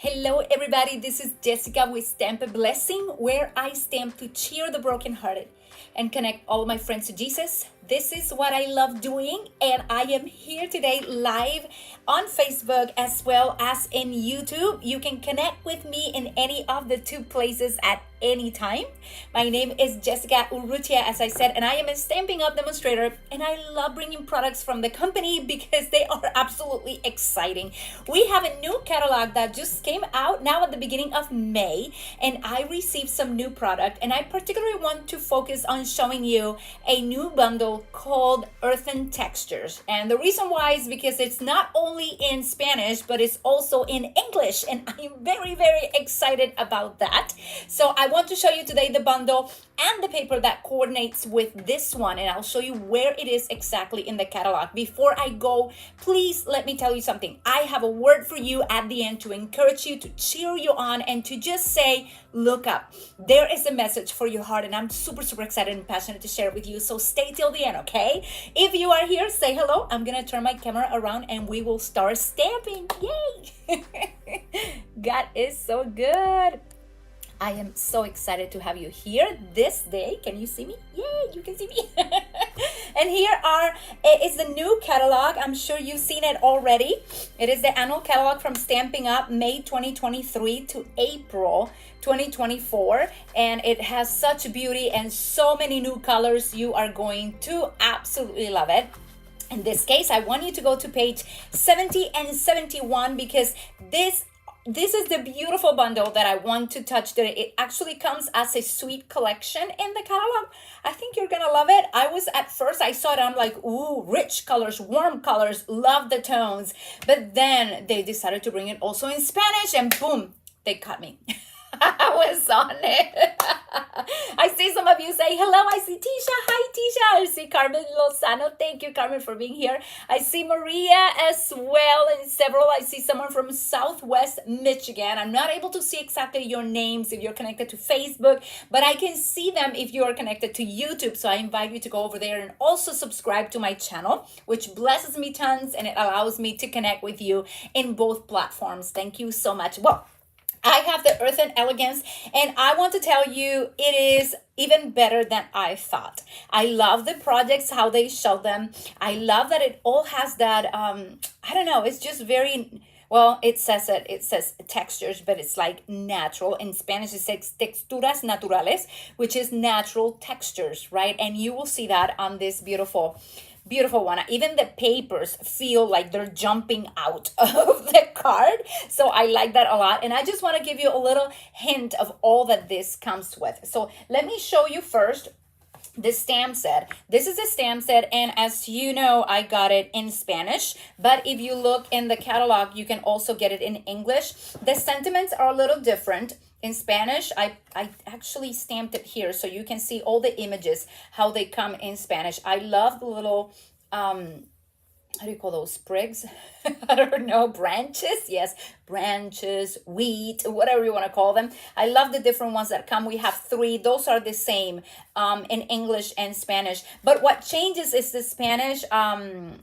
Hello, everybody. This is Jessica with Stamp a Blessing, where I stamp to cheer the brokenhearted and connect all of my friends to Jesus. This is what I love doing, and I am here today live on Facebook as well as in YouTube. You can connect with me in any of the two places at any time. My name is Jessica Urrutia, as I said, and I am a Stampin' Up demonstrator, and I love bringing products from the company because they are absolutely exciting. We have a new catalog that just came out now at the beginning of May, and I received some new product, and I particularly want to focus on showing you a new bundle called Earthen Textures. And the reason why is because it's not only in Spanish, but it's also in English, and I'm very, very excited about that. So I want to show you today the bundle and the paper that coordinates with this one, and I'll show you where it is exactly in the catalog. Before I go, please let me tell you something. I have a word for you at the end to encourage you, to cheer you on, and to just say, look up. There is a message for your heart, and I'm super, super excited and passionate to share it with you. So stay till the end, okay? If you are here, say hello. I'm gonna turn my camera around and we will start stamping. Yay! God is so good. I am so excited to have you here this day. Can you see me? Yay, you can see me. And here is the new catalog. I'm sure you've seen it already. It is the annual catalog from Stampin'Up, May 2023 to April 2024. And it has such beauty and so many new colors. You are going to absolutely love it. In this case, I want you to go to page 70 and 71 because this is the beautiful bundle that I want to touch today. It actually comes as a suite collection in the catalog. I think you're gonna love it. At first I saw it, I'm like, ooh, rich colors, warm colors, love the tones. But then they decided to bring it also in Spanish, and boom, they cut me. I was on it. I see some of you say hello. I see Tisha. Hi, Tisha. I see Carmen Lozano. Thank you, Carmen, for being here. I see Maria as well, and several. I see someone from Southwest Michigan. I'm not able to see exactly your names if you're connected to Facebook, but I can see them if you are connected to YouTube. So I invite you to go over there and also subscribe to my channel, which blesses me tons, and it allows me to connect with you in both platforms. Thank you so much. Well, I have the Earthen Elegance, and I want to tell you it is even better than I thought. I love the projects, how they show them. I love that it all has that, I don't know, it's just very, well, it says textures, but it's like natural. In Spanish, it says Texturas Naturales, which is natural textures, right? And you will see that on this beautiful one. Even the papers feel like they're jumping out of the card. So I like that a lot. And I just want to give you a little hint of all that this comes with. So let me show you first the stamp set. This is a stamp set, and as you know, I got it in Spanish, but if you look in the catalog, you can also get it in English. The sentiments are a little different. In Spanish, I actually stamped it here so you can see all the images, how they come in Spanish. I love the little, how do you call those, sprigs? I don't know, branches? Yes, branches, wheat, whatever you want to call them. I love the different ones that come. We have 3. Those are the same in English and Spanish. But what changes is the Spanish, 1,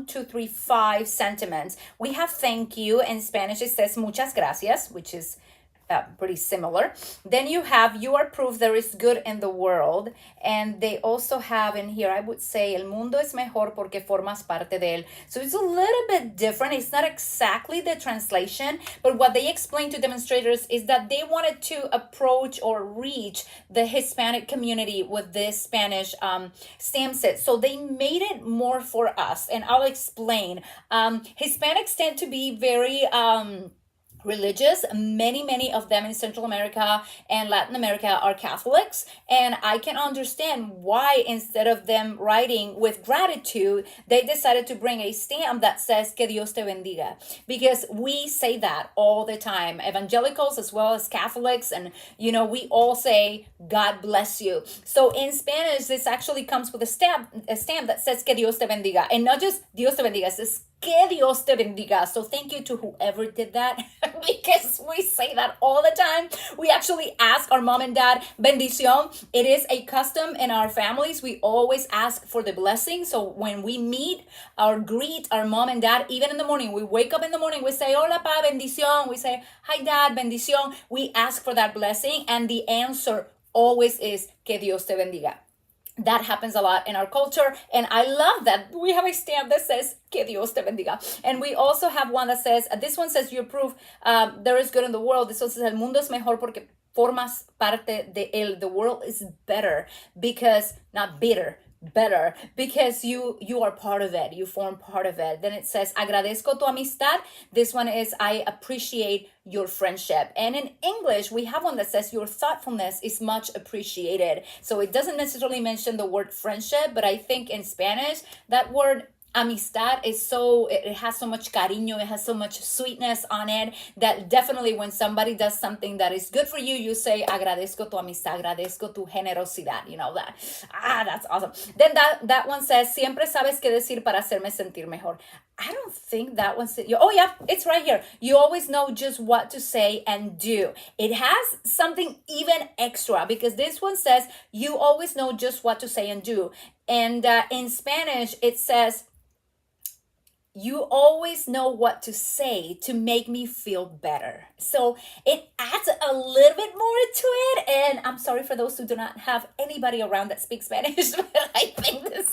2, 3, 5 sentiments. We have thank you. In Spanish, it says muchas gracias, which is pretty similar. Then you have you are proof there is good in the world, and they also have in here, I would say, el mundo es mejor porque formas parte de él. So it's a little bit different. It's not exactly the translation, but what they explained to demonstrators is that they wanted to approach or reach the Hispanic community with this Spanish stamp set. So they made it more for us, and I'll explain. Hispanics tend to be very religious. Many of them in Central America and Latin America are Catholics, and I can understand why instead of them writing with gratitude, they decided to bring a stamp that says que Dios te bendiga, because we say that all the time, evangelicals as well as Catholics, and you know, we all say God bless you. So in Spanish, this actually comes with a stamp that says que Dios te bendiga, and not just Dios te bendiga, it says que Dios te bendiga. So thank you to whoever did that. because we say that all the time. We actually ask our mom and dad, bendición. It is a custom in our families. We always ask for the blessing. So when we meet or greet our mom and dad, even in the morning, we wake up in the morning, we say, hola pa, bendición. We say, hi dad, bendición. We ask for that blessing, and the answer always is que Dios te bendiga. That happens a lot in our culture, and I love that we have a stamp that says que Dios te bendiga. And we also have one that says, this one says you prove there is good in the world. This one says el mundo es mejor porque formas parte de él. The world is better because, not bitter, better because you are part of it, you form part of it. Then it says agradezco tu amistad. This one is I appreciate your friendship. And in English we have one that says your thoughtfulness is much appreciated. So it doesn't necessarily mention the word friendship, but I think in Spanish that word amistad is it has so much cariño, it has so much sweetness on it, that definitely when somebody does something that is good for you, you say agradezco tu amistad, agradezco tu generosidad, you know that. That's awesome. Then that one says siempre sabes qué decir para hacerme sentir mejor. I don't think that one says, oh yeah, it's right here. You always know just what to say and do. It has something even extra because this one says you always know just what to say and do. And in Spanish, it says, you always know what to say to make me feel better. So it adds a little bit more to it. And I'm sorry for those who do not have anybody around that speaks Spanish, but I think the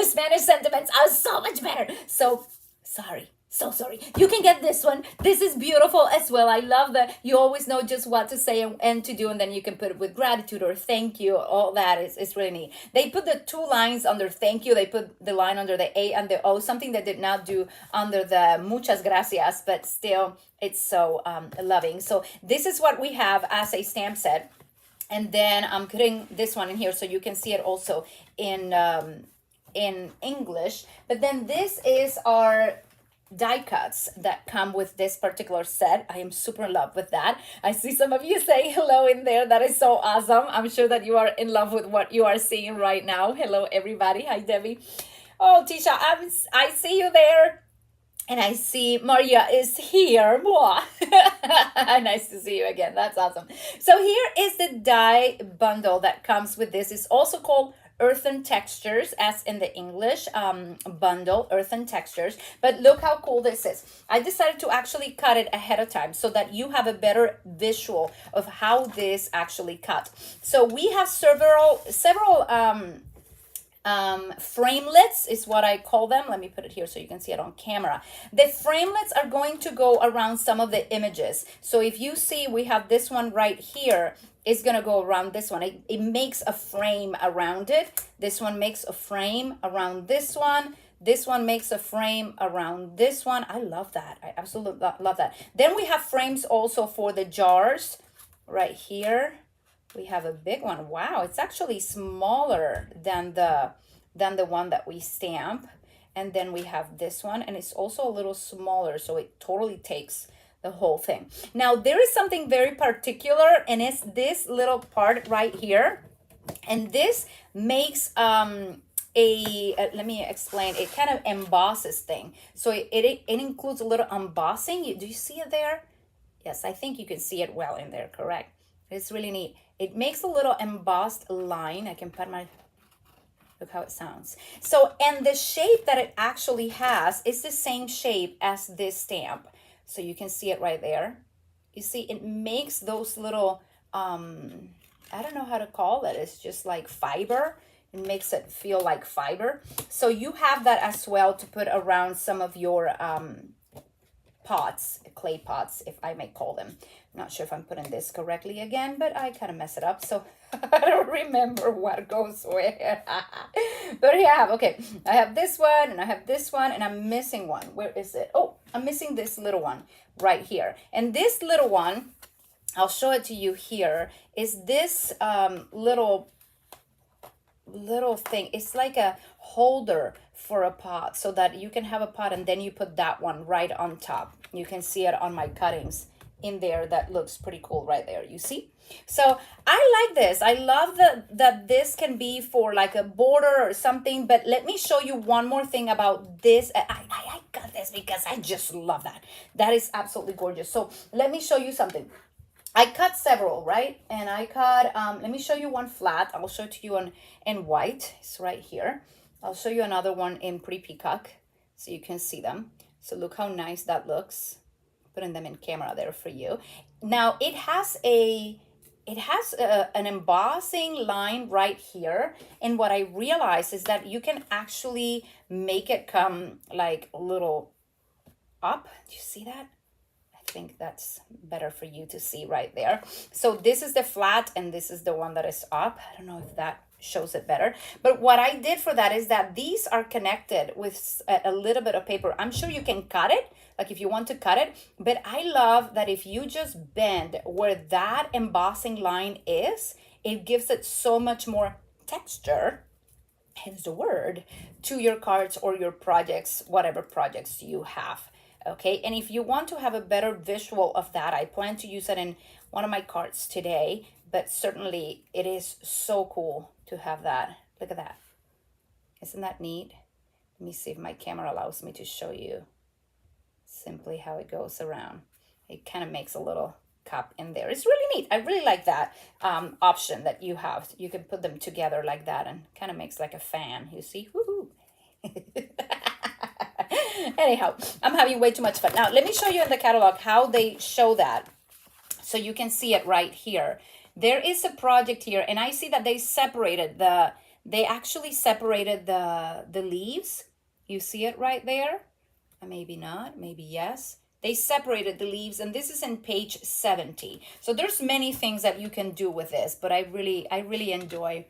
Spanish sentiments are so much better. So sorry. So sorry. You can get this one. This is beautiful as well. I love that you always know just what to say and to do, and then you can put it with gratitude or thank you. All that is really neat. They put the two lines under thank you. They put the line under the A and the O, something they did not do under the muchas gracias, but still it's so loving. So this is what we have as a stamp set. And then I'm putting this one in here so you can see it also in English. But then this is our die cuts that come with this particular set. I am super in love with that. I see some of you saying hello in there. That is so awesome. I'm sure that you are in love with what you are seeing right now. Hello, everybody. Hi, Debbie. Oh, Tisha, I see you there. And I see Maria is here. Nice to see you again. That's awesome. So here is the die bundle that comes with this. It's also called Earthen Textures, as in the English bundle, Earthen Textures. But look how cool this is. I decided to actually cut it ahead of time so that you have a better visual of how this actually cut. So we have several framelets is what I call them. Let me put it here so you can see it on camera. The framelets are going to go around some of the images. So if you see, we have this one right here. It's going to go around this one. It makes a frame around it. This one makes a frame around this one. This one makes a frame around this one. I love that. I absolutely love that. Then we have frames also for the jars right here. We have a big one. Wow, it's actually smaller than the one that we stamp. And then we have this one, and it's also a little smaller, so it totally takes the whole thing. Now, there is something very particular, and it's this little part right here. And this makes let me explain. It kind of embosses thing. So it includes a little embossing. Do you see it there? Yes, I think you can see it well in there, correct? It's really neat. It makes a little embossed line. I can put my, look how it sounds. So, and the shape that it actually has is the same shape as this stamp. So you can see it right there. You see, it makes those little, I don't know how to call it. It's just like fiber. It makes it feel like fiber. So you have that as well to put around some of your pots, clay pots, if I may call them. I'm not sure if I'm putting this correctly again, but I kind of mess it up. So I don't remember what goes where. But yeah, okay. I have this one and I have this one and I'm missing one. Where is it? Oh, I'm missing this little one right here. And this little one, I'll show it to you here, is this little thing. It's like a holder for a pot so that you can have a pot and then you put that one right on top. You can see it on my cuttings in there. That looks pretty cool right there. You see? So I like this. I love that this can be for like a border or something. But let me show you one more thing about this. I got this because I just love that. That is absolutely gorgeous. So let me show you something. I cut several, right? And I cut, let me show you one flat. I'll show it to you in white. It's right here. I'll show you another one in Pretty Peacock so you can see them. So look how nice that looks. Putting them in camera there for you. Now it has an embossing line right here. And what I realized is that you can actually make it come like a little up. Do you see that? I think that's better for you to see right there. So this is the flat and this is the one that is up. I don't know if that shows it better. But what I did for that is that these are connected with a little bit of paper. I'm sure you can cut it, like if you want to cut it. But I love that if you just bend where that embossing line is, it gives it so much more texture, hence the word, to your cards or your projects, whatever projects you have. Okay, and if you want to have a better visual of that, I plan to use it in one of my cards today, but certainly it is so cool to have that. Look at that. Isn't that neat? Let me see if my camera allows me to show you simply how it goes around. It kind of makes a little cup in there. It's really neat. I really like that option that you have. You can put them together like that and kind of makes like a fan, you see? Woohoo! Anyhow, I'm having way too much fun. Now, let me show you in the catalog how they show that. So you can see it right here. There is a project here, and I see that they actually separated the leaves. You see it right there? Maybe not, maybe yes. They separated the leaves, and this is in page 70. So there's many things that you can do with this, but I really enjoy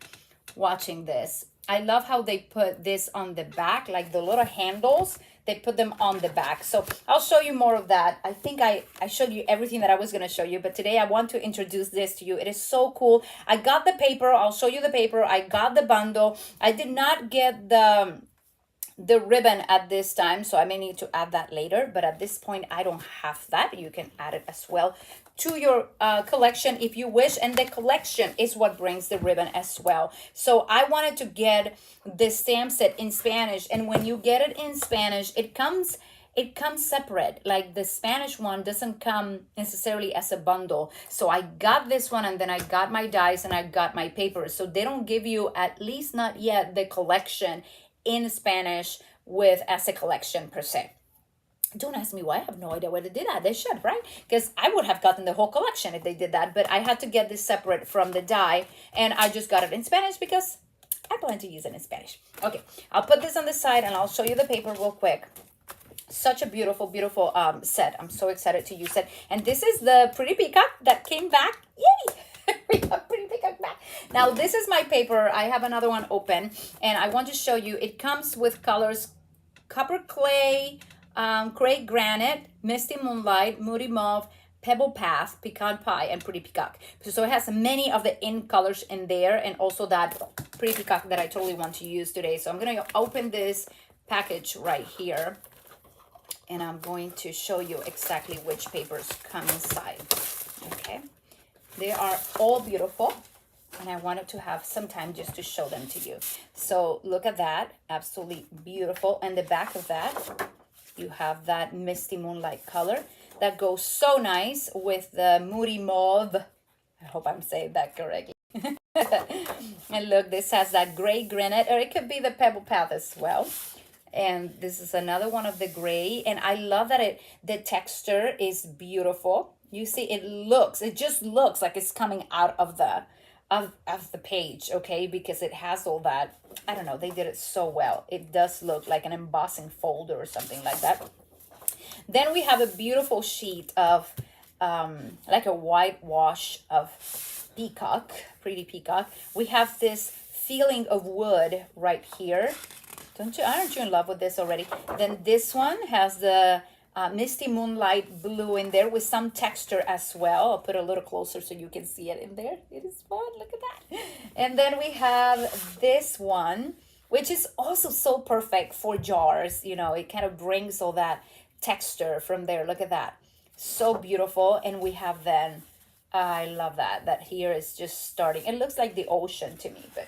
watching this. I love how they put this on the back, like the little handles, they put them on the back. So I'll show you more of that. I think I showed you everything that I was going to show you, but today I want to introduce this to you. It is so cool. I got the paper. I'll show you the paper. I got the bundle. I did not get the ribbon at this time, so I may need to add that later, but at this point I don't have that. You can add it as well to your collection if you wish, and the collection is what brings the ribbon as well. So I wanted to get this stamp set in Spanish, and when you get it in Spanish, it comes separate. Like the Spanish one doesn't come necessarily as a bundle. So I got this one, and then I got my dies and I got my paper. So they don't give you, at least not yet, the collection in Spanish as a collection per se. Don't ask me why. I have no idea why they did that. They should, right? Because I would have gotten the whole collection if they did that, but I had to get this separate from the die, and I just got it in Spanish because I plan to use it in Spanish. Okay, I'll put this on the side and I'll show you the paper real quick. Such a beautiful, beautiful set. I'm so excited to use it. And this is the Pretty Peacock that came back. Yay! We got Pretty Peacock back. Now, this is my paper. I have another one open, and I want to show you. It comes with colors Copper Clay, Gray Granite, Misty Moonlight, Moody Mauve, Pebble Path, Pecan Pie, and Pretty Peacock. So it has many of the in colors in there, and also that Pretty Peacock that I totally want to use today. So I'm going to open this package right here, and I'm going to show you exactly which papers come inside. Okay, they are all beautiful, and I wanted to have some time just to show them to you. So look at that, absolutely beautiful. And the back of that, you have that Misty Moonlight color that goes so nice with the Moody Mauve. I hope I'm saying that correctly. And look, this has that Gray Granite, or it could be the Pebble Path as well. And this is another one of the gray, and I love that the texture is beautiful. You see, it just looks like it's coming out of the page, okay, because it has all that. I don't know, they did it so well. It does look like an embossing folder or something like that. Then we have a beautiful sheet of like a whitewash of peacock, Pretty Peacock. We have this feeling of wood right here. Aren't you in love with this already? Then this one has the Misty Moonlight blue in there with some texture as well. I'll put it a little closer so you can see it in there. It is fun. Look at that. And then we have this one, which is also so perfect for jars. You know, it kind of brings all that texture from there. Look at that. So beautiful. And we have then I love that here is just starting. It looks like the ocean to me, but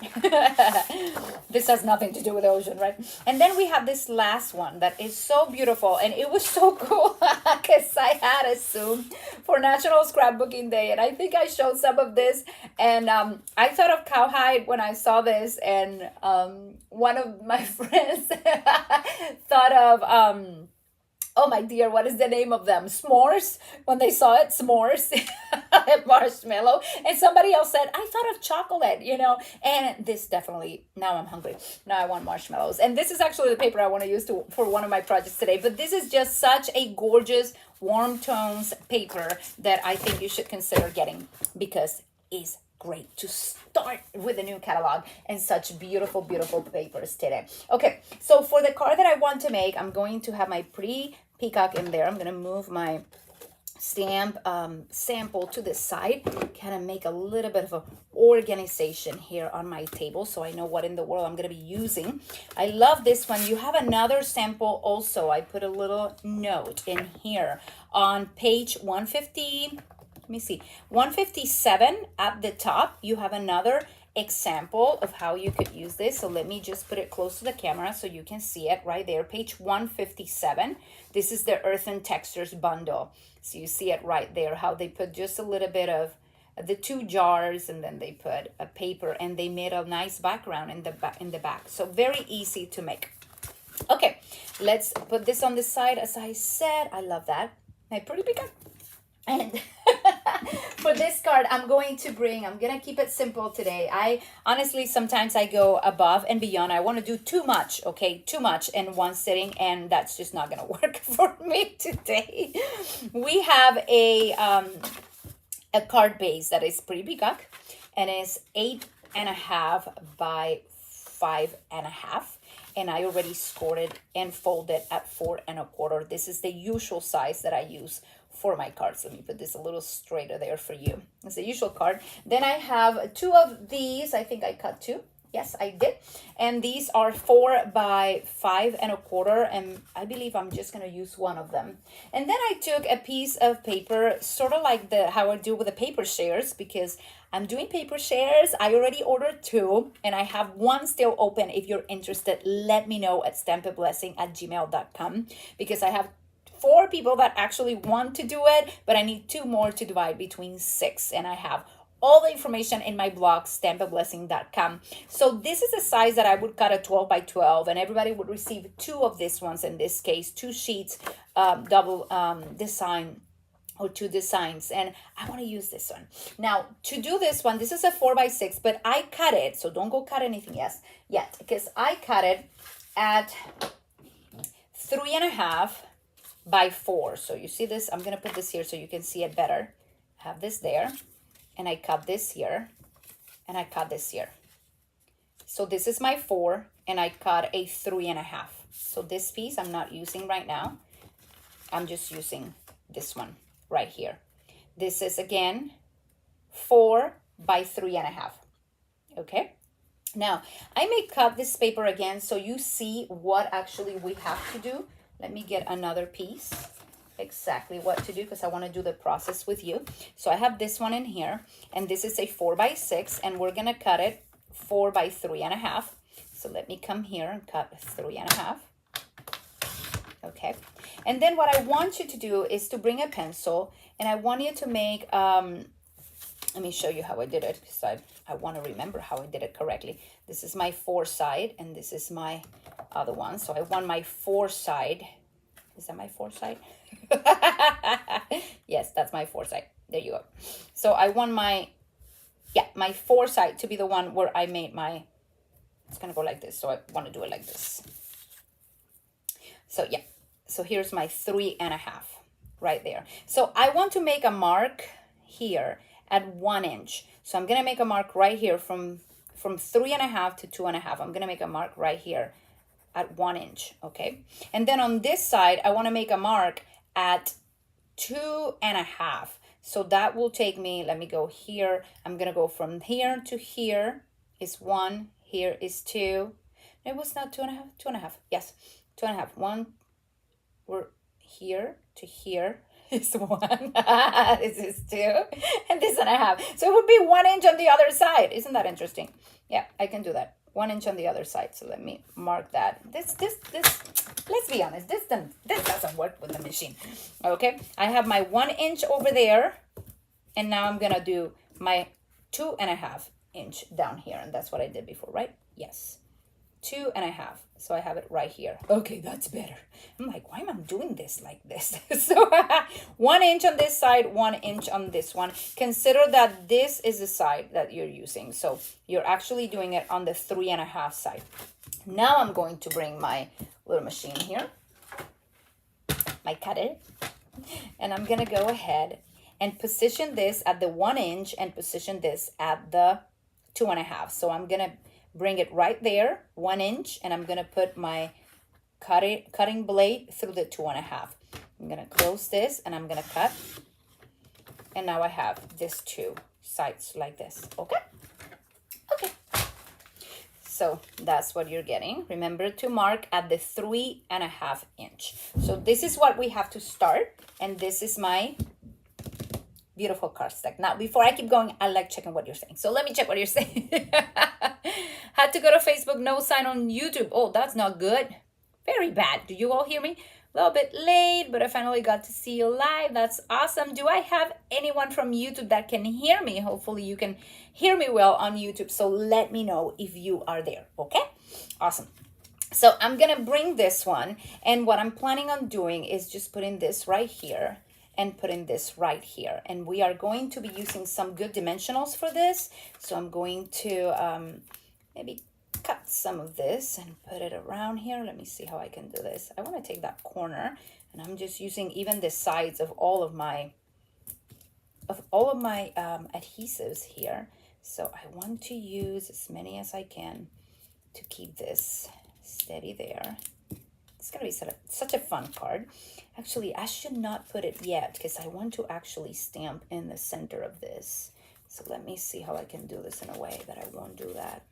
this has nothing to do with the ocean, right? And then we have this last one that is so beautiful, and it was so cool because I had a Zoom for National Scrapbooking Day, and I think I showed some of this, and I thought of cowhide when I saw this, and one of my friends thought of oh my dear, what is the name of them? S'mores. When they saw it, s'mores, marshmallow. And somebody else said, I thought of chocolate, you know. And this definitely, now I'm hungry. Now I want marshmallows. And this is actually the paper I want to use for one of my projects today. But this is just such a gorgeous warm tones paper that I think you should consider getting because it's great to start with a new catalog and such beautiful, beautiful papers today. Okay, so for the card that I want to make, I'm going to have my pretty peacock in there. I'm going to move my stamp sample to the side, kind of make a little bit of a organization here on my table so I know what in the world I'm going to be using. I love this one. You have another sample also. I put a little note in here on page 150. Let me see, 157 at the top. You have another example of how you could use this. So let me just put it close to the camera so you can see it right there. Page 157. This is the Earthen Textures bundle. So you see it right there, how they put just a little bit of the 2 jars and then they put a paper and they made a nice background in the back. So very easy to make. Okay, let's put this on the side. As I said, I love that. My pretty big one. And for this card, I'm going to keep it simple today. I honestly, sometimes I go above and beyond. I want to do too much, okay? Too much in one sitting, and that's just not going to work for me today. We have a card base that is pretty big, and is 8.5 by 5.5. And I already scored it and folded at 4 1/4. This is the usual size that I use for my cards. Let me put this a little straighter there for you. It's the usual card. Then I have 2 of these. I think I cut 2. Yes, I did. And these are 4 by 5 1/4. And I believe I'm just going to use one of them. And then I took a piece of paper, sort of like how I do with the paper shares, because I'm doing paper shares. I already ordered 2 and I have 1 still open. If you're interested, let me know at stampinblessing@gmail.com, because I have 4 people that actually want to do it, but I need 2 more to divide between 6. And I have all the information in my blog, stampinblessing.com. So this is a size that I would cut a 12 by 12, and everybody would receive 2 of these ones. In this case, 2 sheets, double design, or 2 designs, and I want to use this one. Now, to do this one, this is a 4 by 6, but I cut it, so don't go cut anything yet, because I cut it at 3.5 by 4. So you see this, I'm going to put this here so you can see it better. I have this there, and I cut this here, and I cut this here. So this is my 4, and I cut a 3.5. So this piece I'm not using right now. I'm just using this one right here. This is again 4 by 3.5. Okay. Now I may cut this paper again so you see what actually we have to do. Let me get another piece, exactly what to do, because I want to do the process with you. So I have this one in here, and this is a 4 by 6, and we're gonna cut it 4 by 3.5. So let me come here and cut 3.5. Okay, and then what I want you to do is to bring a pencil, and I want you to make, let me show you how I did it, because I want to remember how I did it correctly. This is my 4 side, and this is my other one. So I want my 4 side. Is that my 4 side? Yes, that's my 4 side. There you go. So I want my 4 side to be the one where I made my, it's going to go like this. So I want to do it like this. So yeah. So here's my 3.5 right there. So I want to make a mark here at 1 inch. So I'm going to make a mark right here from 3.5 to 2.5. I'm going to make a mark right here at 1 inch. Okay. And then on this side, I want to make a mark at 2.5. So that will take me, let me go here. I'm going to go from here to here is 1. Here is 2. It was not 2.5. 2.5. Yes. 2.5. 1. We're here to here. is 1. This is 2. And this 1.5. So it would be 1 inch on the other side. Isn't that interesting? Yeah, I can do that. 1 inch on the other side. So let me mark that. This, let's be honest. This doesn't work with the machine. Okay, I have my 1 inch over there. And now I'm going to do my 2.5 inch down here. And that's what I did before, right? Yes. 2.5. So I have it right here. Okay, that's better. I'm like, why am I doing this like this? So 1 inch on this side, 1 inch on this one. Consider that this is the side that you're using. So you're actually doing it on the 3.5 side. Now I'm going to bring my little machine here, my cutter, and I'm going to go ahead and position this at the 1 inch and position this at the 2.5. So I'm going to bring it right there, 1 inch, and I'm going to put my cutting blade through the 2.5. I'm going to close this and I'm going to cut. And now I have these 2 sides like this. Okay? Okay. So that's what you're getting. Remember to mark at the 3.5 inch. So this is what we have to start. And this is my beautiful cardstock. Now, before I keep going, I like checking what you're saying. So let me check what you're saying. Had to go to Facebook, no sign on YouTube. Oh, that's not good. Very bad. Do you all hear me? A little bit late, but I finally got to see you live. That's awesome. Do I have anyone from YouTube that can hear me? Hopefully you can hear me well on YouTube. So let me know if you are there. Okay? Awesome. So I'm going to bring this one. And what I'm planning on doing is just putting this right here and putting this right here. And we are going to be using some good dimensionals for this. So I'm going to maybe cut some of this and put it around here. Let me see how I can do this. I want to take that corner, and I'm just using even the sides of all of my adhesives here. So I want to use as many as I can to keep this steady there. It's going to be such a fun card. Actually, I should not put it yet because I want to actually stamp in the center of this. So let me see how I can do this in a way that I won't do that.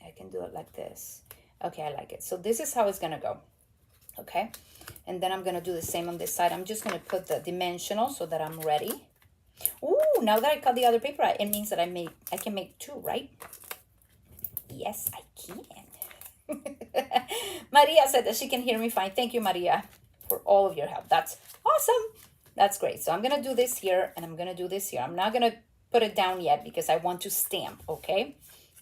I can do it like this. Okay, I like it. So this is how it's going to go. Okay. And then I'm going to do the same on this side. I'm just going to put the dimensional so that I'm ready. Ooh, now that I cut the other paper, it means that I can make 2, right? Yes, I can. Maria said that she can hear me fine. Thank you, Maria, for all of your help. That's awesome. That's great. So I'm going to do this here and I'm going to do this here. I'm not going to put it down yet because I want to stamp, okay?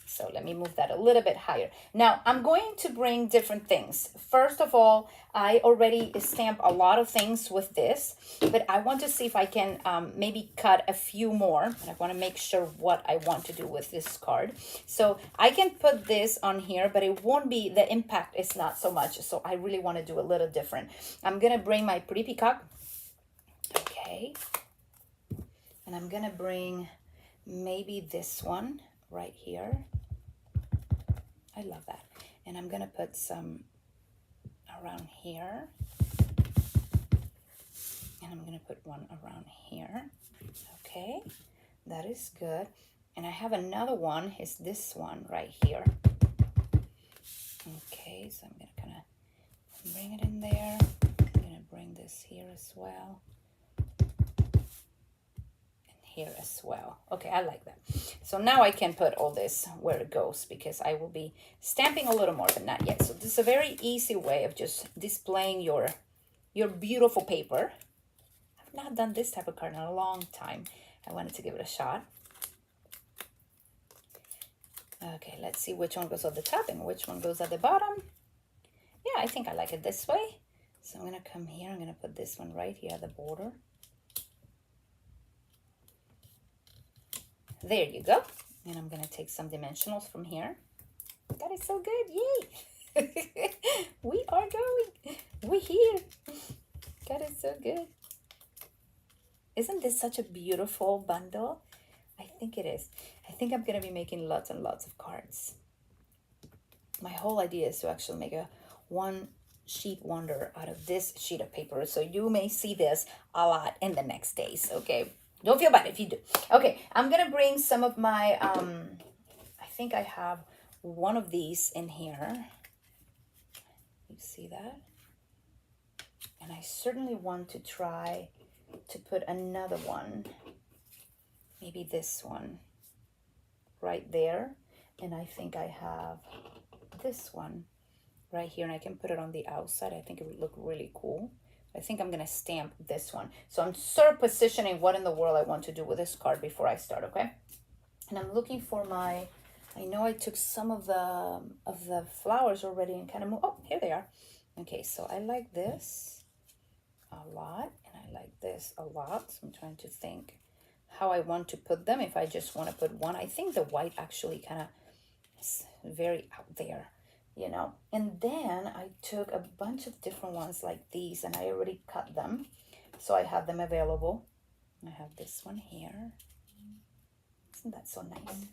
So let me move that a little bit higher. Now, I'm going to bring different things. First of all, I already stamped a lot of things with this, but I want to see if I can maybe cut a few more. And I want to make sure what I want to do with this card. So I can put this on here, but it won't be, the impact is not so much. So I really want to do a little different. I'm going to bring my pretty peacock. Okay. And I'm going to bring maybe this one right here. I love that. And I'm going to put some around here. And I'm going to put one around here. Okay, that is good. And I have another one, is this one right here. Okay, so I'm going to kind of bring it in there. I'm going to bring this here as well. Here as well. Okay, I like that. So now I can put all this where it goes because I will be stamping a little more, but not yet. So this is a very easy way of just displaying your beautiful paper. I've not done this type of card in a long time. I wanted to give it a shot. Okay, let's see which one goes at the top and which one goes at the bottom. Yeah, I think I like it this way. So I'm going to come here. I'm going to put this one right here at the border. There you go. And I'm going to take some dimensionals from here. That is so good. Yay. We are going. We're here. That is so good. Isn't this such a beautiful bundle? I think it is. I think I'm going to be making lots and lots of cards. My whole idea is to actually make a one sheet wonder out of this sheet of paper. So you may see this a lot in the next days. Okay. Don't feel bad if you do. Okay, I'm going to bring some of my, I think I have one of these in here. You see that? And I certainly want to try to put another one, maybe this one right there. And I think I have this one right here, and I can put it on the outside. I think it would look really cool. I think I'm gonna stamp this one. So I'm sort of positioning what in the world I want to do with this card before I start, okay? And I'm looking for my, I know I took some of the flowers already and kind of move, oh, here they are. Okay, so I like this a lot, and I like this a lot. So I'm trying to think how I want to put them. If I just want to put one, I think the white actually kind of is very out there, you know. And then I took a bunch of different ones like these, and I already cut them, so I have them available. I have this one here. Isn't that so nice?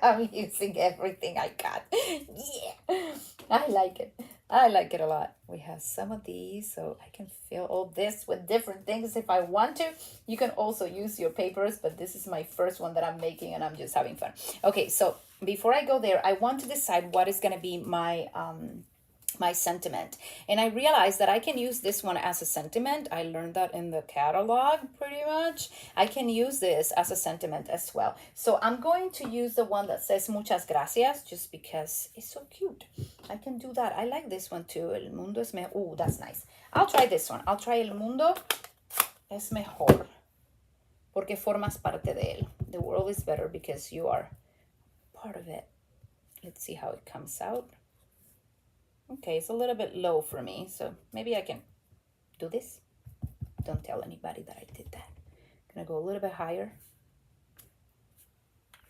I'm using everything I got. Yeah, I like it. I like it a lot. We have some of these, so I can fill all this with different things if I want to. You can also use your papers, but this is my first one that I'm making, and I'm just having fun. Okay, so before I go there, I want to decide what is going to be my my sentiment. And I realized that I can use this one as a sentiment. I learned that in the catalog pretty much. I can use this as a sentiment as well. So I'm going to use the one that says muchas gracias just because it's so cute. I can do that. I like this one too. El mundo es mejor. Oh, that's nice. I'll try this one. I'll try el mundo es mejor porque formas parte de él. The world is better because you are part of it. Let's see how it comes out. Okay, it's a little bit low for me, so maybe I can do this. Don't tell anybody that I did that. Gonna go a little bit higher.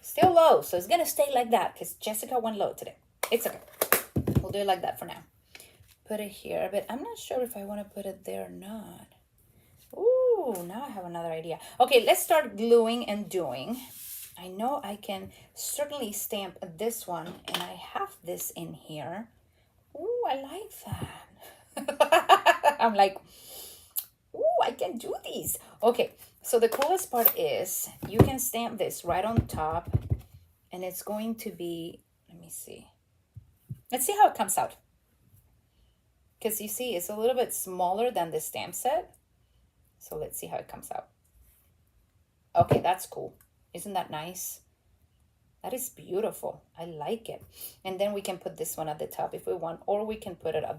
Still low, so it's gonna stay like that because Jessica went low today. It's okay. We'll do it like that for now. Put it here, but I'm not sure if I want to put it there or not. Ooh, now I have another idea. Okay, let's start gluing and doing. I know I can certainly stamp this one, and I have this in here. Ooh, I like that. I'm like, ooh, I can do these. Okay, so the coolest part is you can stamp this right on top, and it's going to be, let me see. Let's see how it comes out. Because you see, it's a little bit smaller than the stamp set. So let's see how it comes out. Okay, that's cool. Isn't that nice? That is beautiful. I like it. And then we can put this one at the top if we want, or we can put it at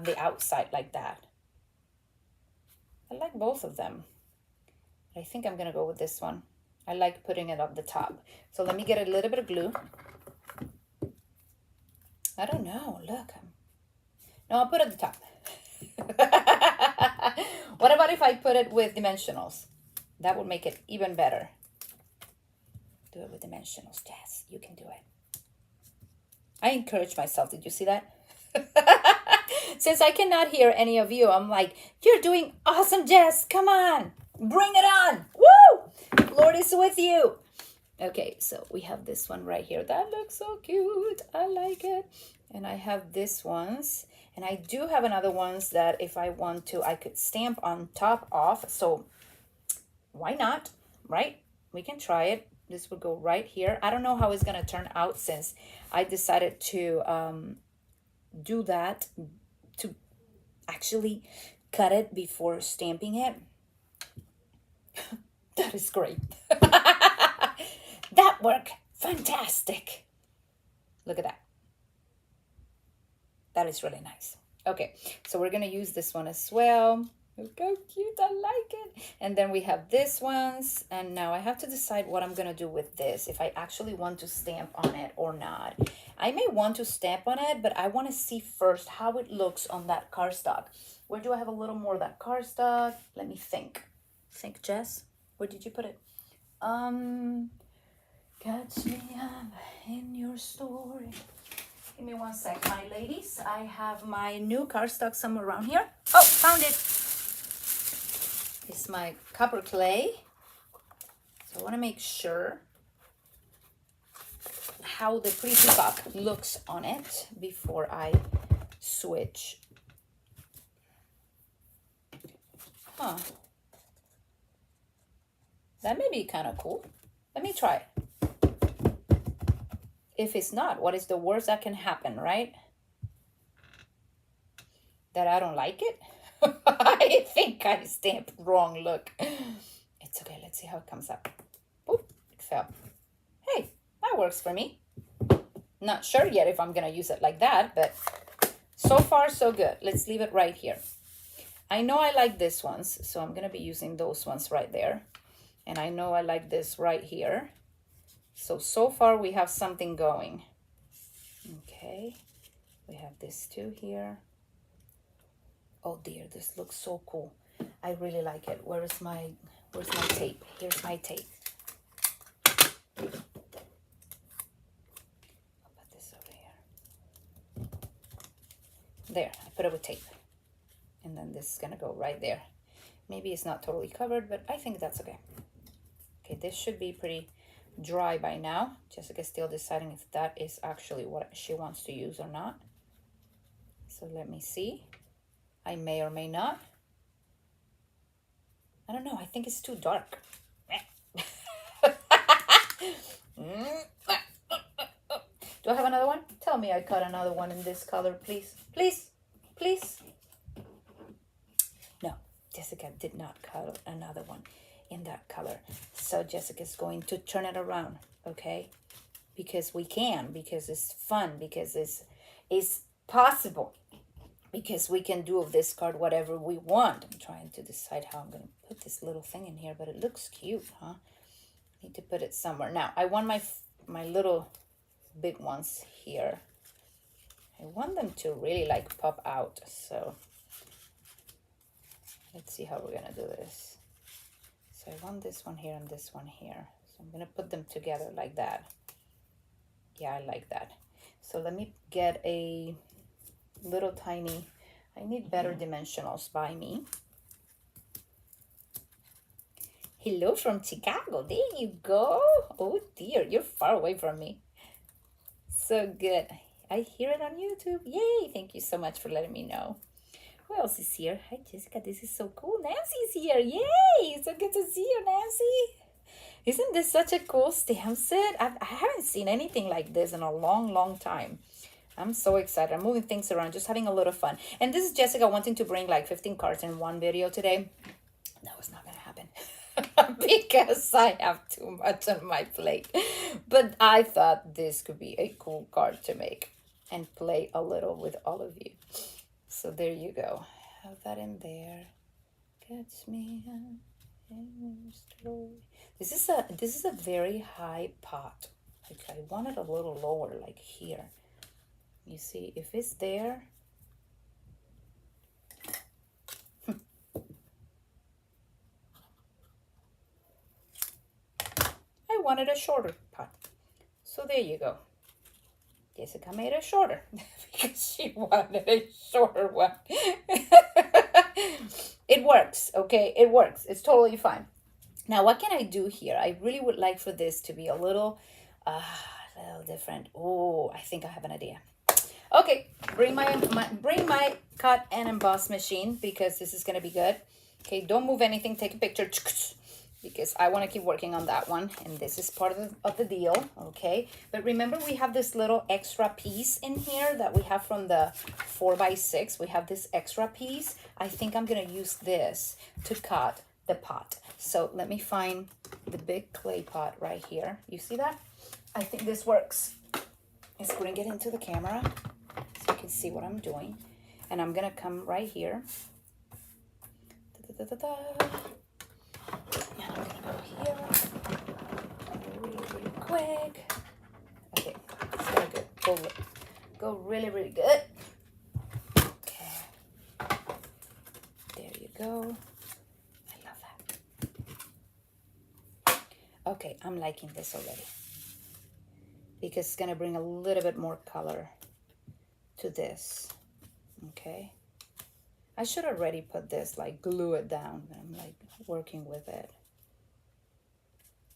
the outside like that. I like both of them. I think I'm gonna go with this one. I like putting it at the top. So let me get a little bit of glue. I don't know, look. No, I'll put it at the top. What about if I put it with dimensionals? That would make it even better. Do it with dimensionals, Jess. You can do it. I encourage myself. Did you see that? Since I cannot hear any of you, I'm like, you're doing awesome, Jess. Come on. Bring it on. Woo! Lord is with you. Okay, so we have this one right here. That looks so cute. I like it. And I have this ones. And I do have another ones that if I want to, I could stamp on top of. So why not, right? We can try it. This would go right here. I don't know how it's going to turn out since I decided to do that, to actually cut it before stamping it. That is great. That worked fantastic. Look at that. That is really nice. Okay, so we're going to use this one as well. Look how cute, I like it. And then we have this ones. And now I have to decide what I'm going to do with this. If I actually want to stamp on it or not. I may want to stamp on it, but I want to see first how it looks on that cardstock. Where do I have a little more of that cardstock? Let me think. Think, Jess? Where did you put it? Catch me up in your story. Give me one sec, my ladies. I have my new cardstock somewhere around here. Oh, found it. It's my copper clay. So I want to make sure how the pretty peacock looks on it before I switch. Huh. That may be kind of cool. Let me try it. If it's not, what is the worst that can happen, right? That I don't like it? I think I stamped wrong. Look. It's okay. Let's see how it comes up. Oop, it fell. Hey, that works for me. Not sure yet if I'm going to use it like that, but so far so good. Let's leave it right here. I know I like this ones, so I'm going to be using those ones right there. And I know I like this right here. So far we have something going. Okay, we have this too here. Oh dear, this looks so cool. I really like it. Where's my tape? Here's my tape. I'll put this over here. There, I put it with tape. And then this is gonna go right there. Maybe it's not totally covered, but I think that's okay. Okay, this should be pretty dry by now. Jessica's still deciding if that is actually what she wants to use or not. So let me see. I may or may not. I don't know. I think it's too dark. Do I have another one? Tell me I cut another one in this color, please. Please. Please. No, Jessica did not cut another one in that color. So Jessica's going to turn it around, okay? Because we can, because it's fun, because it's possible. Because we can do of this card whatever we want. I'm trying to decide how I'm going to put this little thing in here, but it looks cute, huh? Need to put it somewhere. Now, I want my little big ones here. I want them to really like pop out. So let's see how we're going to do this. So I want this one here and this one here. So I'm going to put them together like that. Yeah, I like that. So let me get a little tiny, I need better dimensionals by me. Hello from Chicago. There you go. Oh dear, you're far away from me. So good. I hear it on YouTube. Yay. Thank you so much for letting me know. Who else is here? Hi, Jessica. This is so cool. Nancy's here. Yay. So good to see you, Nancy. Isn't this such a cool stamp set? I haven't seen anything like this in a long, long time. I'm so excited. I'm moving things around, just having a lot of fun. And this is Jessica wanting to bring like 15 cards in one video today. That was not going to happen because I have too much on my plate. But I thought this could be a cool card to make and play a little with all of you. So there you go. Have that in there. Catch me. This is a very high pot. Like I want it a little lower, like here. You see, if it's there, I wanted a shorter pot. So there you go. Jessica made it shorter because she wanted a shorter one. It works, okay? It works. It's totally fine. Now, what can I do here? I really would like for this to be a little different. Oh, I think I have an idea. Okay, bring my cut and emboss machine because this is going to be good. Okay, don't move anything. Take a picture because I want to keep working on that one. And this is part of the deal, okay? But remember, we have this little extra piece in here that we have from the 4x6. We have this extra piece. I think I'm going to use this to cut the pot. So let me find the big clay pot right here. You see that? I think this works. Let's bring it into the camera so you can see what I'm doing. And I'm going to come right here. And I'm going to go here. Really quick. Okay, it's very good. Go really, really good. Okay. There you go. I love that. Okay, I'm liking this already. Because it's going to bring a little bit more color to this. Okay. I should already put this, like glue it down. I'm like working with it.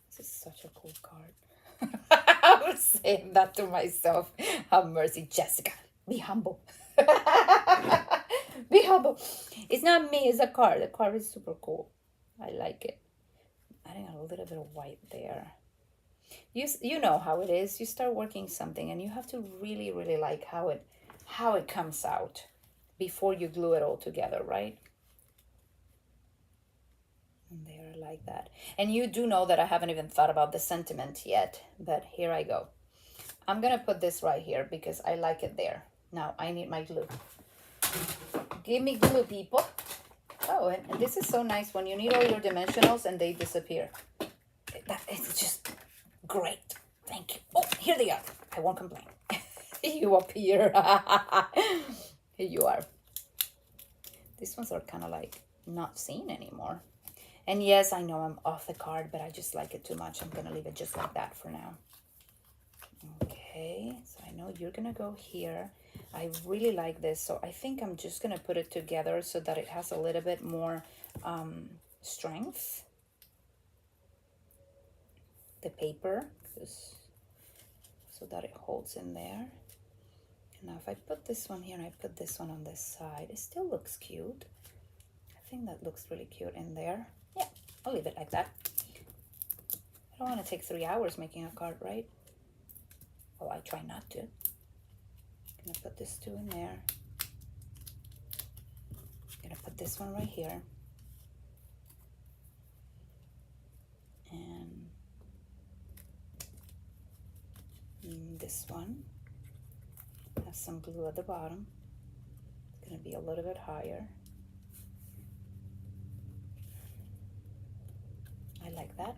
This is such a cool card. I was saying that to myself. Have mercy, Jessica. Be humble. Be humble. It's not me, it's a card. The card is super cool. I like it. Adding a little bit of white there. You know how it is. You start working something and you have to really like how it comes out before you glue it all together, right? And there, like that. And you do know that I haven't even thought about the sentiment yet, but here I go. I'm gonna put this right here because I like it there. Now I need my glue. Give me glue, people. Oh, and this is so nice when you need all your dimensionals and they disappear. It's just great. Thank you. Oh, here they are. I won't complain. You up here. Here you are. These ones are kind of like not seen anymore. And yes, I know I'm off the card, but I just like it too much. I'm going to leave it just like that for now. Okay, so I know you're going to go here. I really like this, so I think I'm just going to put it together so that it has a little bit more strength. The paper, so that it holds in there. And now if I put this one here and I put this one on this side, it still looks cute. I think that looks really cute in there. Yeah, I'll leave it like that. I don't want to take 3 hours making a card, right? Well, I try not to. I'm gonna put this 2 in there. I'm gonna put this one right here. And this one has some glue at the bottom. It's gonna be a little bit higher. I like that.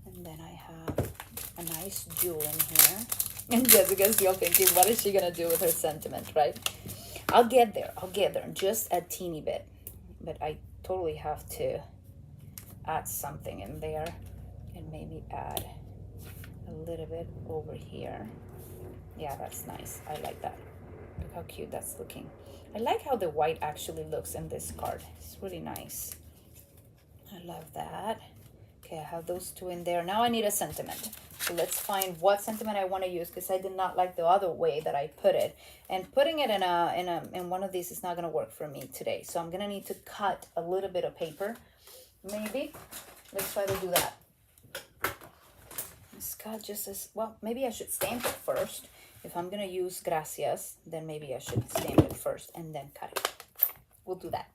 And then I have a nice jewel in here. And Jessica's still thinking, what is she gonna do with her sentiment, right? I'll get there, just a teeny bit. But I totally have to add something in there and maybe add a little bit over here. Yeah, that's nice. I like that. Look how cute that's looking. I like how the white actually looks in this card. It's really nice. I love that. Okay, I have those 2 in there. Now I need a sentiment. So let's find what sentiment I want to use, because I did not like the other way that I put it. And putting it in one of these is not going to work for me today. So I'm going to need to cut a little bit of paper. Maybe. Let's try to do that. Let's cut just as well. Maybe I should stamp it first. If I'm going to use gracias, then maybe I should stamp it first and then cut it. We'll do that.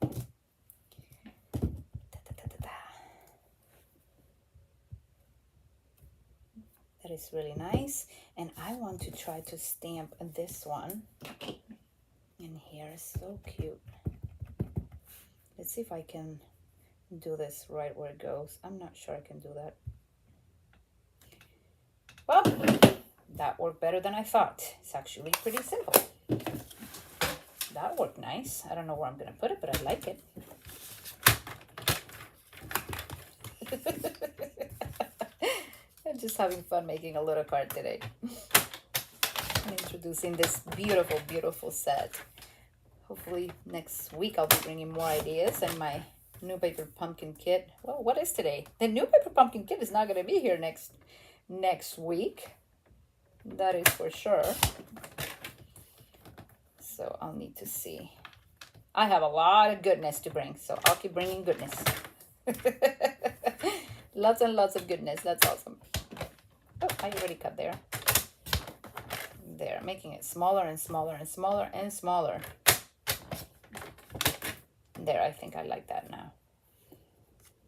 That is really nice. And I want to try to stamp this one in here. So cute. Let's see if I can do this right where it goes. I'm not sure I can do that. Well, that worked better than I thought. It's actually pretty simple. That worked nice. I don't know where I'm going to put it, but I like it. I'm just having fun making a little card today. I'm introducing this beautiful, beautiful set. Hopefully next week I'll be bringing more ideas and my new paper pumpkin kit. Well, what is today? The new paper pumpkin kit is not going to be here next week. That is for sure. So I'll need to see. I have a lot of goodness to bring, so I'll keep bringing goodness. Lots and lots of goodness. That's awesome. Oh, I already cut there. There, making it smaller and smaller and smaller and smaller. There, I think I like that now.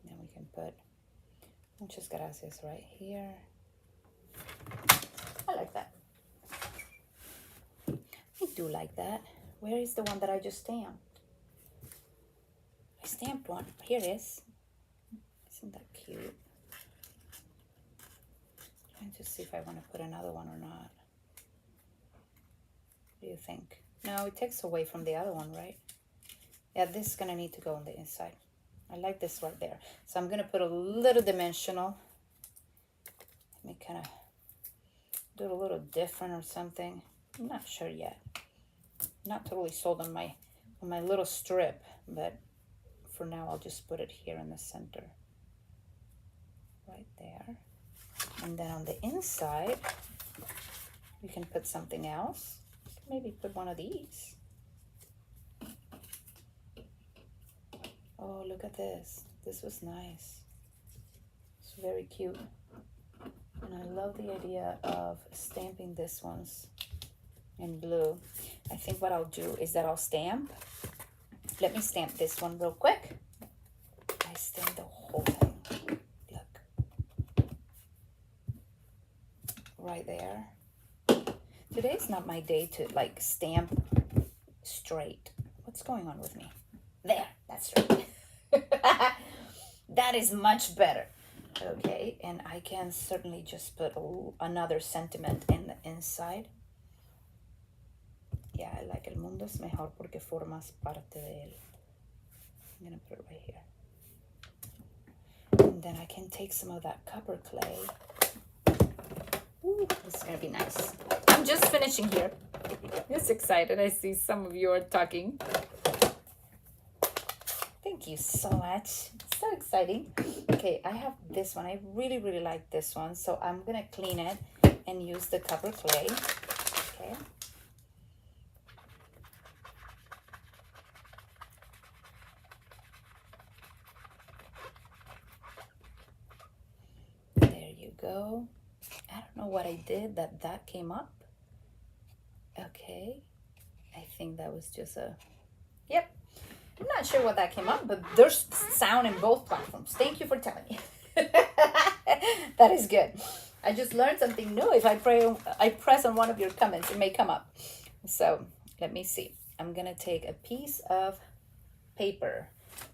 Then we can put muchas gracias right here. I like that. I do like that. Where is the one that I just stamped? I stamped one. Here it is. Isn't that cute? Trying to see if I want to put another one or not. What do you think? No, it takes away from the other one, right? Yeah, this is gonna need to go on the inside. I like this right there. So I'm gonna put a little dimensional. Let me kind of do it a little different or something. I'm not sure yet. Not totally sold on my little strip, but for now I'll just put it here in the center. Right there. And then on the inside, we can put something else. Maybe put one of these. Oh, look at this. This was nice. It's very cute. And I love the idea of stamping this ones in blue. I think what I'll do is that I'll stamp. Let me stamp this one real quick. I stamp the whole thing. right there. Today's not my day to like stamp straight. What's going on with me? There, that's right. That is much better. Okay, and I can certainly just put another sentiment in the inside. Yeah, I like el mundo es mejor porque formas parte de él. I'm gonna put it right here. And then I can take some of that copper clay. Ooh, this is gonna be nice. I'm just finishing here. Just excited. I see some of you are talking. Thank you so much. So exciting. Okay, I have this one. I really, really like this one. So I'm gonna clean it and use the copper clay. Okay. There you go. I don't know what I did that came up. Okay. I think that was just a, yep. I'm not sure what that came up, but there's sound in both platforms. Thank you for telling me. That is good. I just learned something new. If I press on one of your comments, it may come up. So let me see. I'm gonna take a piece of paper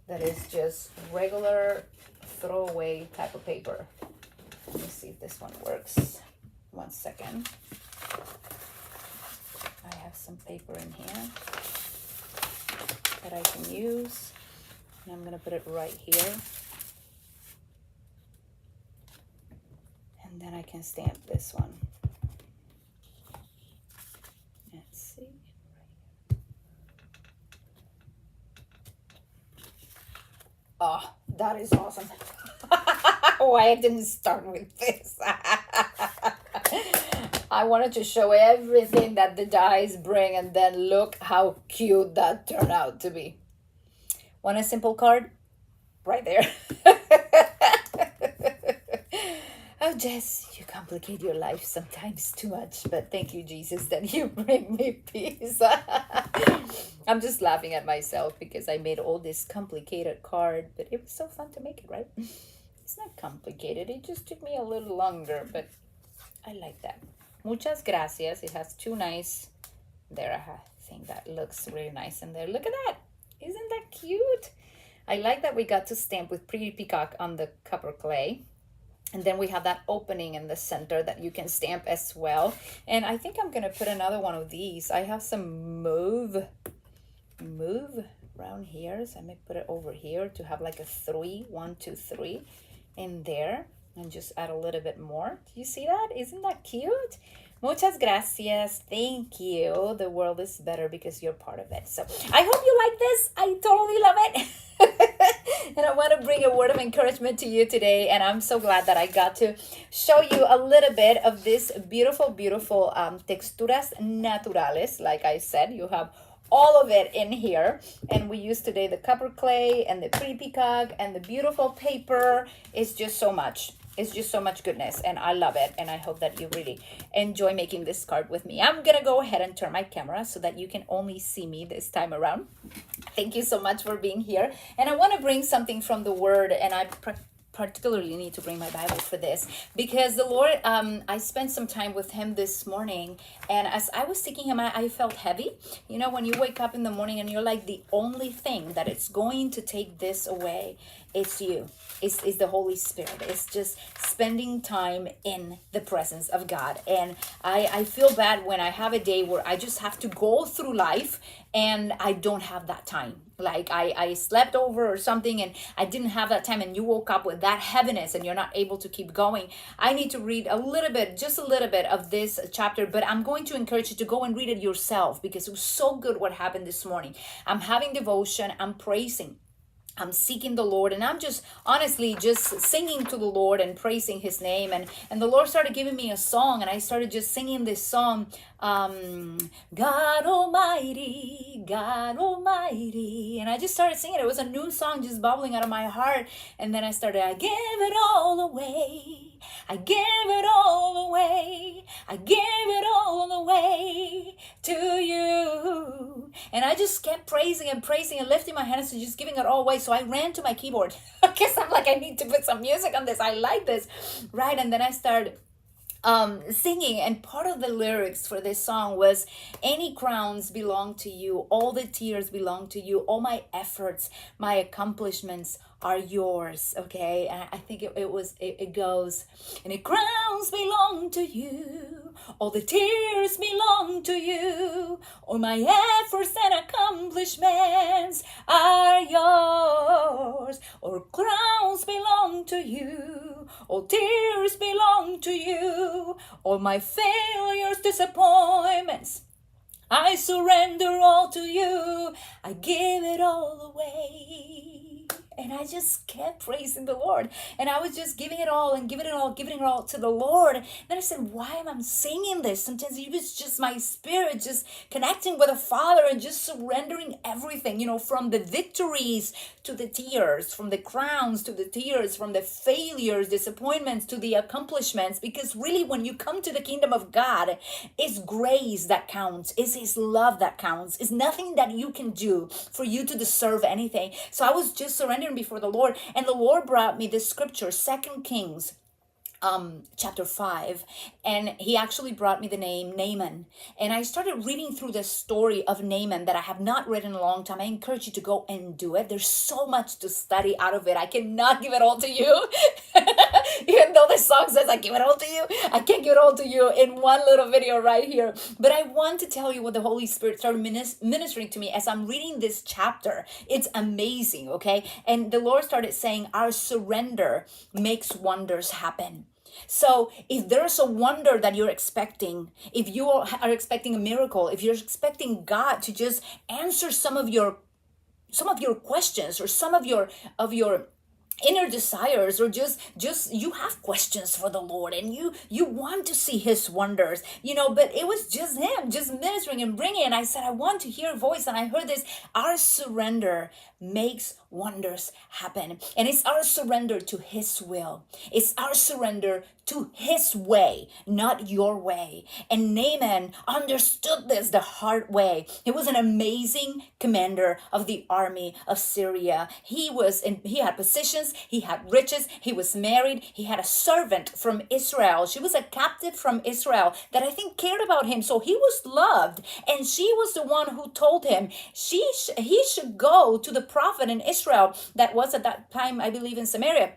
that is just regular throwaway type of paper. Let me see if this one works. 1 second. I have some paper in here that I can use, and I'm gonna put it right here, and then I can stamp this one. Let's see. Oh, that is awesome. Why I didn't start with this. I wanted to show everything that the dies bring, and then look how cute that turned out to be. Want a simple card? Right there. Oh, Jess, you complicate your life sometimes too much, but thank you, Jesus, that you bring me peace. I'm just laughing at myself because I made all this complicated card, but it was so fun to make it, right? It's not complicated. It just took me a little longer, but I like that. Muchas gracias. It has two nice, there, I think that looks really nice in there. Look at that. Isn't that cute? I like that we got to stamp with Pretty Peacock on the copper clay. And then we have that opening in the center that you can stamp as well. And I think I'm going to put another one of these. I have some mauve around here. So I may put it over here to have like a 3, 1, 2, 3 in there. And just add a little bit more. Do you see that? Isn't that cute? Muchas gracias. Thank you. The world is better because you're part of it. So I hope you like this. I totally love it. And I want to bring a word of encouragement to you today. And I'm so glad that I got to show you a little bit of this beautiful, beautiful texturas naturales. Like I said, you have all of it in here, and we use today the copper clay and the Pretty Peacock and the beautiful paper. It's just so much. It's just so much goodness, and I love it, and I hope that you really enjoy making this card with me. I'm gonna go ahead and turn my camera so that you can only see me this time around. Thank you so much for being here, and I want to bring something from the Word, and I particularly need to bring my Bible for this because the Lord, I spent some time with him this morning, and as I was seeking him, I felt heavy. You know, when you wake up in the morning and you're like, the only thing that it's going to take this away, it's you. It's the Holy Spirit. It's just spending time in the presence of God. And I feel bad when I have a day where I just have to go through life and I don't have that time. Like I slept over or something and I didn't have that time, and you woke up with that heaviness and you're not able to keep going. I need to read a little bit, just a little bit of this chapter, but I'm going to encourage you to go and read it yourself because it was so good what happened this morning. I'm having devotion, I'm praising, I'm seeking the Lord, and I'm just honestly just singing to the Lord and praising his name. And the Lord started giving me a song, and I started just singing this song, God Almighty, God Almighty. And I just started singing. It was a new song just bubbling out of my heart. And then I started, I give it all away. I give it all away. I give it all away to you. And I just kept praising and praising and lifting my hands and just giving it all away. So I ran to my keyboard because I'm like, I need to put some music on this. I like this, right? And then I started singing, and part of the lyrics for this song was, any crowns belong to you, all the tears belong to you, all my efforts, my accomplishments are yours. Okay, and I think it goes, any crowns belong to you, all the tears belong to you, all my efforts and accomplishments are yours, all crowns belong to you, all tears belong to you, all my failures, disappointments, I surrender all to you, I give it all away. And I just kept praising the Lord. And I was just giving it all and giving it all to the Lord. And then I said, why am I singing this? Sometimes it was just my spirit just connecting with the Father and just surrendering everything, from the victories to the tears, from the crowns to the tears, from the failures, disappointments to the accomplishments. Because really, when you come to the kingdom of God, it's grace that counts. It's His love that counts. It's nothing that you can do for you to deserve anything. So I was just surrendering before the Lord, and the Lord brought me this scripture, 2 Kings chapter 5, and he actually brought me the name Naaman, and I started reading through the story of Naaman that I have not read in a long time. I encourage you to go and do it. There's so much to study out of it. I cannot give it all to you. Even though the song says I give it all to you, I can't give it all to you in one little video right here. But I want to tell you what the Holy Spirit started ministering to me as I'm reading this chapter. It's amazing, okay? And the Lord started saying, our surrender makes wonders happen. So if there's a wonder that you're expecting, if you are expecting a miracle, if you're expecting God to just answer some of your questions, or some of your inner desires, or just you have questions for the Lord, and you want to see His wonders, but it was just Him just ministering and bringing, and I said, I want to hear a voice, and I heard this, our surrender makes wonders happen. And it's our surrender to His will. It's our surrender to His way, not your way. And Naaman understood this the hard way. He was an amazing commander of the army of Syria. He had positions, he had riches, he was married, he had a servant from Israel. She was a captive from Israel that I think cared about him. So he was loved, and she was the one who told him he should go to the prophet in Israel that was at that time, I believe, in Samaria.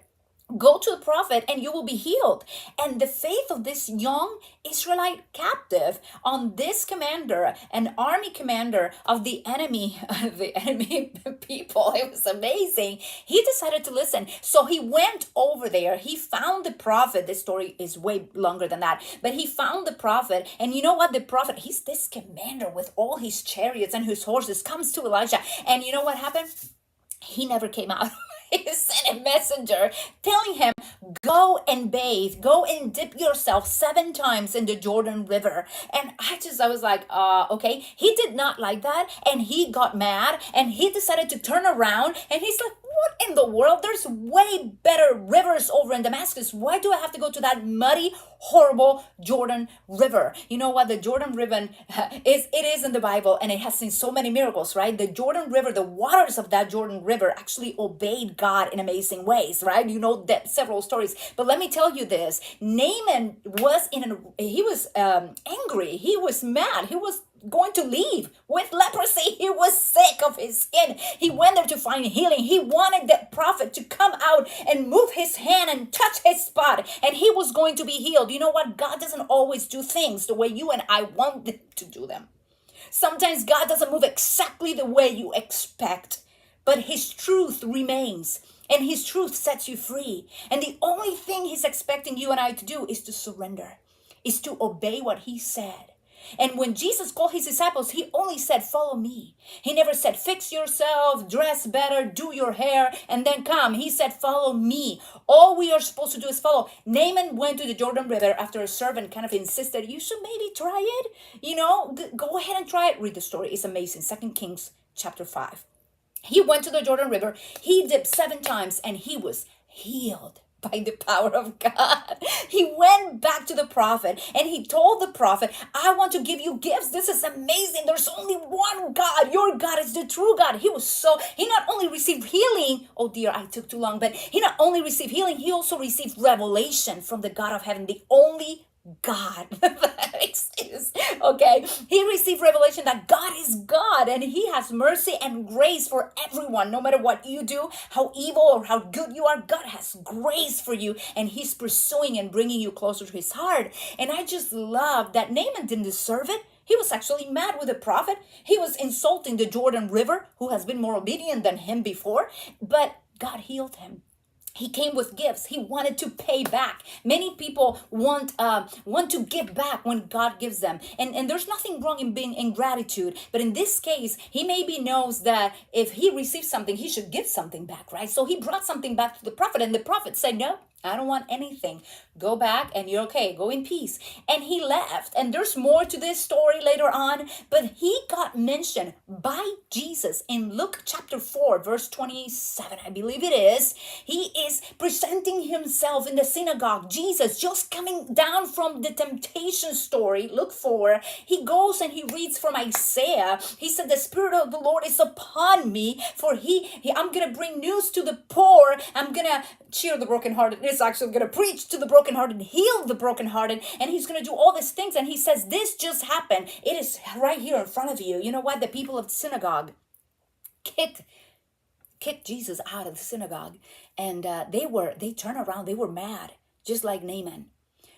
Go to the prophet and you will be healed. And the faith of this young Israelite captive on this commander, an army commander of the enemy people, it was amazing. He decided to listen. So he went over there. He found the prophet. This story is way longer than that. But he found the prophet. And you know what? The prophet, he's this commander with all his chariots and his horses, comes to Elijah. And you know what happened? He never came out. He sent a messenger telling him, go and bathe, go and dip yourself 7 times in the Jordan River. And I was like, okay. He did not like that. And he got mad, and he decided to turn around, and he's like, what in the world? There's way better rivers over in Damascus. Why do I have to go to that muddy, horrible Jordan River? You know what? The Jordan River is in the Bible, and it has seen so many miracles, right? The Jordan River, the waters of that Jordan River actually obeyed God in amazing ways, right? You know that several stories. But let me tell you this. Naaman was angry. He was mad. He was going to leave with leprosy. He was sick of his skin. He went there to find healing. He wanted the prophet to come out and move his hand and touch his spot, and he was going to be healed. You know what? God doesn't always do things the way you and I want them to do them. Sometimes God doesn't move exactly the way you expect, but His truth remains, and His truth sets you free. And the only thing He's expecting you and I to do is to surrender, is to obey what He said. And when Jesus called His disciples, He only said, follow me. He never said, fix yourself, dress better, do your hair, and then come. He said, follow me. All we are supposed to do is follow. Naaman went to the Jordan River after a servant kind of insisted, you should maybe try it. Go ahead and try it. Read the story. It's amazing. 2 Kings chapter 5. He went to the Jordan River. He dipped 7 times, and he was healed by the power of God. He went back to the prophet, and he told the prophet, I want to give you gifts. This is amazing. There's only one God. Your God is the true God. He not only received healing. Oh dear, I took too long. But he not only received healing, he also received revelation from the God of heaven, the only God. That exists. Okay. He received revelation that God is God and he has mercy and grace for everyone. No matter what you do, how evil or how good you are, God has grace for you and he's pursuing and bringing you closer to his heart. And I just love that Naaman didn't deserve it. He was actually mad with the prophet. He was insulting the Jordan River, who has been more obedient than him before, but God healed him. He came with gifts. He wanted to pay back. Many people want to give back when God gives them. And there's nothing wrong in being in gratitude. But in this case, he maybe knows that if he receives something, he should give something back, right? So he brought something back to the prophet, and the prophet said, no, I don't want anything. Go back and you're okay. Go in peace. And he left. And there's more to this story later on. But he got mentioned by Jesus in Luke chapter 4, verse 27, I believe it is. He is presenting himself in the synagogue. Jesus just coming down from the temptation story, Luke 4. He goes and he reads from Isaiah. He said, the Spirit of the Lord is upon me, for I'm going to bring news to the poor. I'm going to cheer the brokenhearted. It's actually going to preach to the brokenhearted, heal the brokenhearted, and he's going to do all these things. And he says, this just happened. It is right here in front of you. You know what? The people of the synagogue kicked Jesus out of the synagogue, and they turned around. They were mad, just like Naaman.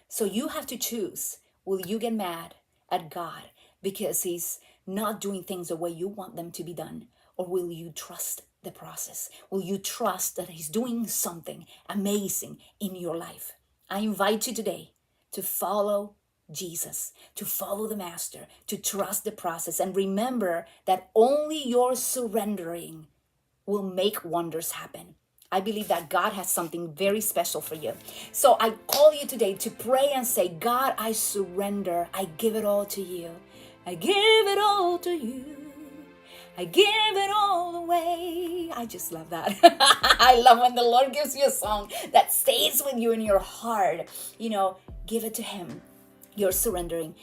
So you have to choose. Will you get mad at God because he's not doing things the way you want them to be done? Or will you trust the process? Will you trust that he's doing something amazing in your life? I invite you today to follow Jesus, to follow the Master, to trust the process, and remember that only your surrendering will make wonders happen. I believe that God has something very special for you. So I call you today to pray and say, God, I surrender. I give it all to you. I give it all to you. I give it all away. I just love that. I love when the Lord gives you a song that stays with you in your heart. You know, give it to him. You're surrendering.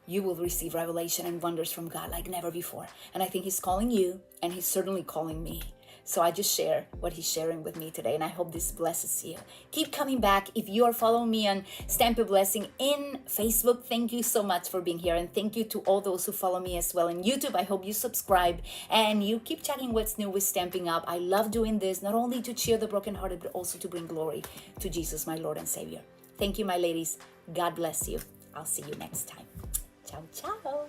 You will receive revelation and wonders from God like never before. And I think he's calling you, and he's certainly calling me. So I just share what he's sharing with me today, and I hope this blesses you. Keep coming back. If you are following me on Stampin' Blessing in Facebook, thank you so much for being here, and thank you to all those who follow me as well in YouTube. I hope you subscribe and you keep checking what's new with Stamping Up. I love doing this, not only to cheer the brokenhearted, but also to bring glory to Jesus, my Lord and Savior. Thank you, my ladies. God bless you. I'll see you next time. Ciao, ciao.